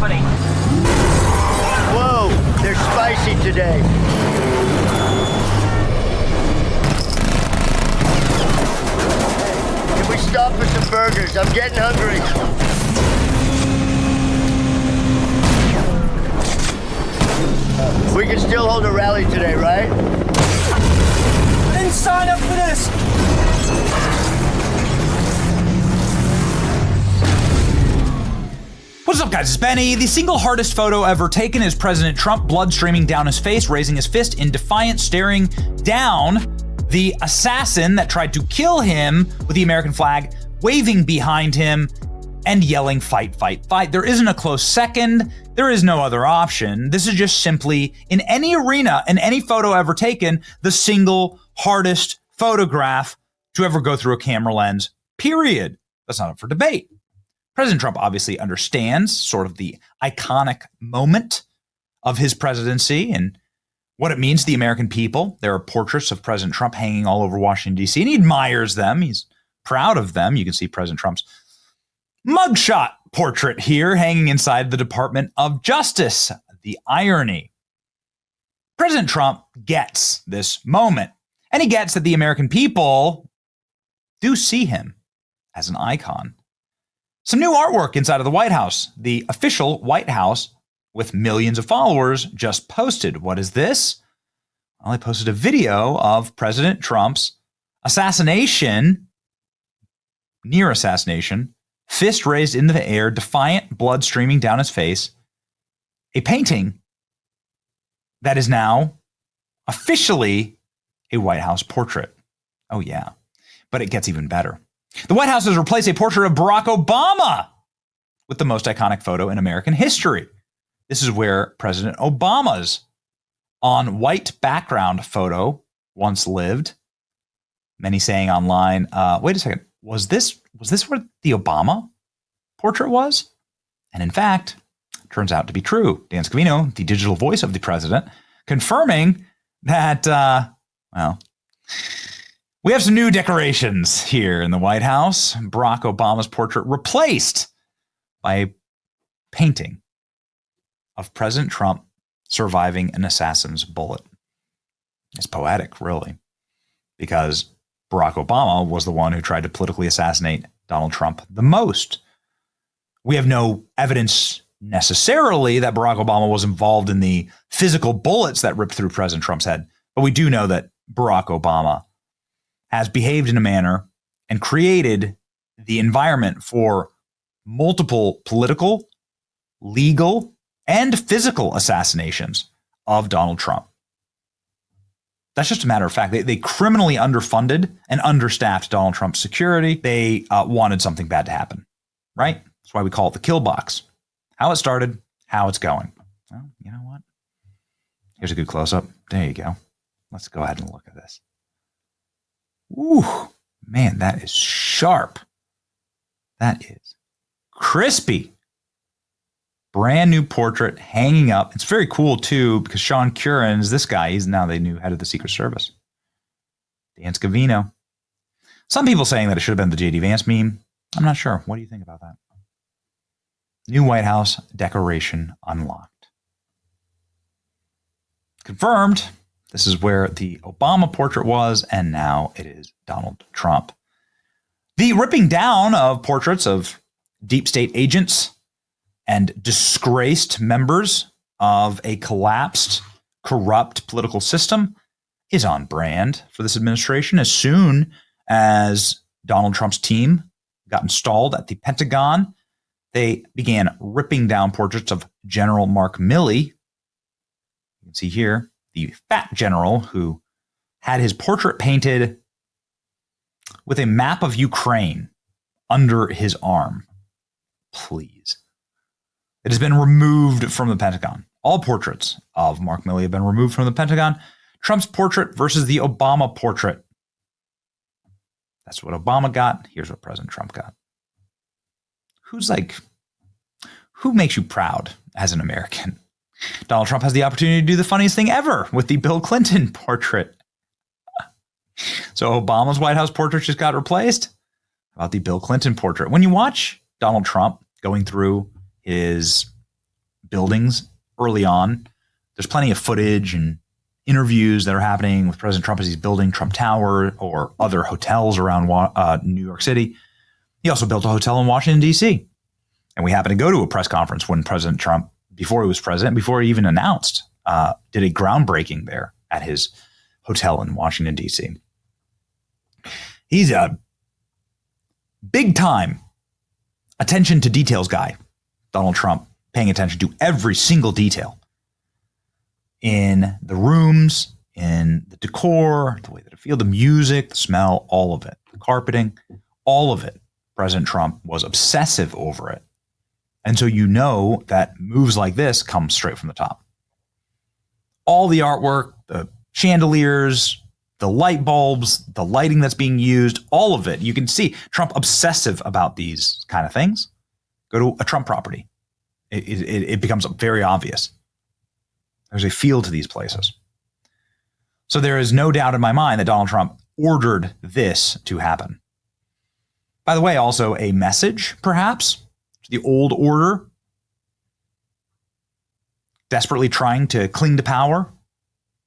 company. Whoa, they're spicy today. Can we stop for some burgers? I'm getting hungry. We can still hold a rally today, right? I didn't sign up for this. What's up, guys? It's Benny. The single hardest photo ever taken is President Trump, blood streaming down his face, raising his fist in defiance, staring down the assassin that tried to kill him with the American flag waving behind him and yelling, "Fight, fight, fight." There isn't a close second. There is no other option. This is just simply, in any arena, in any photo ever taken, the single hardest photograph to ever go through a camera lens, period. That's not up for debate. President Trump obviously understands sort of the iconic moment of his presidency and what it means to the American people. There are portraits of President Trump hanging all over Washington, D.C., and he admires them. He's proud of them. You can see President Trump's mugshot portrait here hanging inside the Department of Justice. The irony. President Trump gets this moment, and he gets that the American people do see him as an icon. Some new artwork inside of the White House. The official White House with millions of followers just posted. What is this? Well, they posted a video of President Trump's assassination, near assassination, fist raised into the air, defiant, blood streaming down his face. A painting that is now officially a White House portrait. Oh, yeah. But it gets even better. The White House has replaced a portrait of Barack Obama with the most iconic photo in American history. This is where President Obama's on white background photo once lived. Many saying online, wait a second, was this where the Obama portrait was? And in fact, turns out to be true. Dan Scavino, the digital voice of the president, confirming that, we have some new decorations here in the White House. Barack Obama's portrait replaced by a painting of President Trump surviving an assassin's bullet. It's poetic, really, because Barack Obama was the one who tried to politically assassinate Donald Trump the most. We have no evidence necessarily that Barack Obama was involved in the physical bullets that ripped through President Trump's head, but we do know that Barack Obama has behaved in a manner and created the environment for multiple political, legal, and physical assassinations of Donald Trump. That's just a matter of fact. They criminally underfunded and understaffed Donald Trump's security. They wanted something bad to happen, right? That's why we call it the kill box. How it started, how it's going. Well, you know what? Here's a good close-up. There you go. Let's go ahead and look at this. Ooh, man, that is sharp. That is crispy. Brand new portrait hanging up. It's very cool, too, because Sean Curran is this guy. He's now the new head of the Secret Service. Dan Scavino. Some people saying that it should have been the J.D. Vance meme. I'm not sure. What do you think about that? New White House decoration unlocked. Confirmed. This is where the Obama portrait was, and now it is Donald Trump. The ripping down of portraits of deep state agents and disgraced members of a collapsed, corrupt political system is on brand for this administration. As soon as Donald Trump's team got installed at the Pentagon, they began ripping down portraits of General Mark Milley. You can see here the fat general who had his portrait painted with a map of Ukraine under his arm. Please. It has been removed from the Pentagon. All portraits of Mark Milley have been removed from the Pentagon. Trump's portrait versus the Obama portrait. That's what Obama got. Here's what President Trump got. Who makes you proud as an American? Donald Trump has the opportunity to do the funniest thing ever with the Bill Clinton portrait. So Obama's White House portrait just got replaced. How about the Bill Clinton portrait? When you watch Donald Trump going through his buildings early on. There's plenty of footage and interviews that are happening with President Trump as he's building Trump Tower or other hotels around New York City. He also built a hotel in Washington, D.C. And we happened to go to a press conference when President Trump, before he was president, before he even announced, did a groundbreaking there at his hotel in Washington, D.C. He's a big time attention to details guy, Donald Trump, paying attention to every single detail in the rooms, in the decor, the way that it feels, the music, the smell, all of it, the carpeting, all of it. President Trump was obsessive over it. And so you know that moves like this come straight from the top. All the artwork, the chandeliers, the light bulbs, the lighting that's being used, all of it. You can see Trump obsessive about these kind of things. Go to a Trump property. It becomes very obvious. There's a feel to these places. So there is no doubt in my mind that Donald Trump ordered this to happen. By the way, also a message, perhaps, to the old order, desperately trying to cling to power,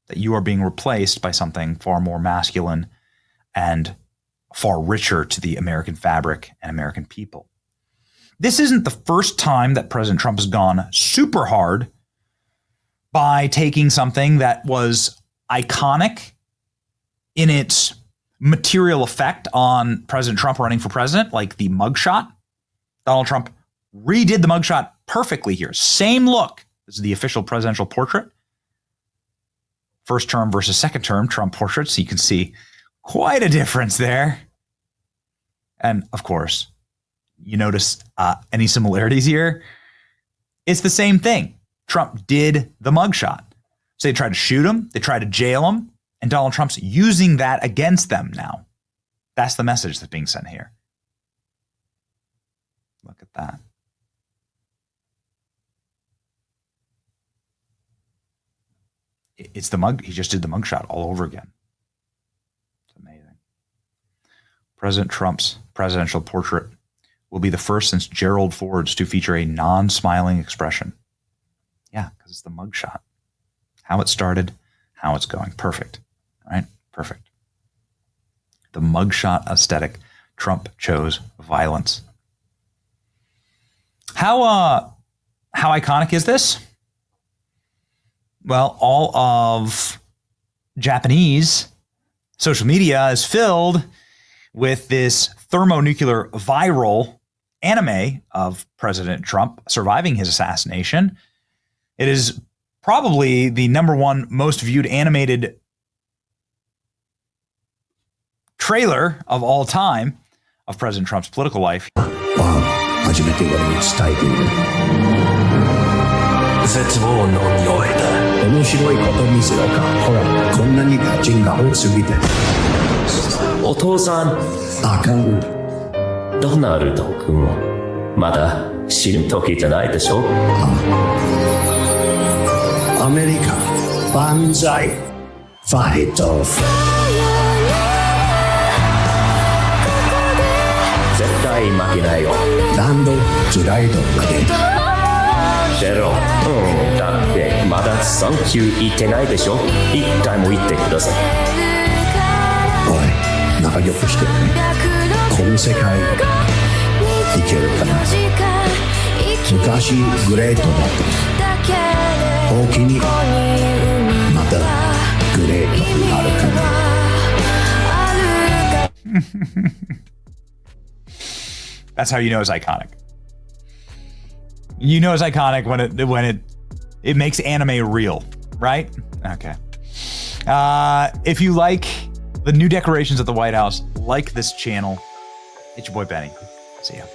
that you are being replaced by something far more masculine and far richer to the American fabric and American people. This isn't the first time that President Trump has gone super hard by taking something that was iconic in its material effect on President Trump running for president, like the mugshot. Donald Trump redid the mugshot perfectly here. Same look. This is the official presidential portrait. First term versus second term Trump portraits. So you can see quite a difference there. And of course, you notice any similarities here? It's the same thing. Trump did the mugshot. So they tried to shoot him. They tried to jail him. And Donald Trump's using that against them now. That's the message that's being sent here. Look at that. It's the mug. He just did the mugshot all over again. It's amazing. President Trump's presidential portrait will be the first since Gerald Ford's to feature a non-smiling expression. Yeah, because it's the mugshot. How it started, how it's going. Perfect. Right? Perfect. The mugshot aesthetic. Trump chose violence. How iconic is this? Well, all of Japanese social media is filled with this thermonuclear viral anime of President Trump surviving his assassination. It is probably the #1 most viewed animated trailer of all time of President Trump's political life. 初めて俺に伝えている。絶望の匂いだ。面白いこと見せろか。ほら、こんなにガチンが多すぎて。お父さん。あかん。ドナルド君もまだ死ぬ時じゃないでしょ。アメリカ万歳ファイト。絶対負けないよ。ランドスライドまで。ゼロ。だってまだサンキュー言ってないでしょ。一回も言ってください。おい、仲良くしてね。この世界いけるかな。昔グレートだった大きにまたグレートになるかな。That's how you know it's iconic. You know it's iconic when it makes anime real, right? Okay. If you like the new decorations at the White House, like this channel. It's your boy Benny. See ya.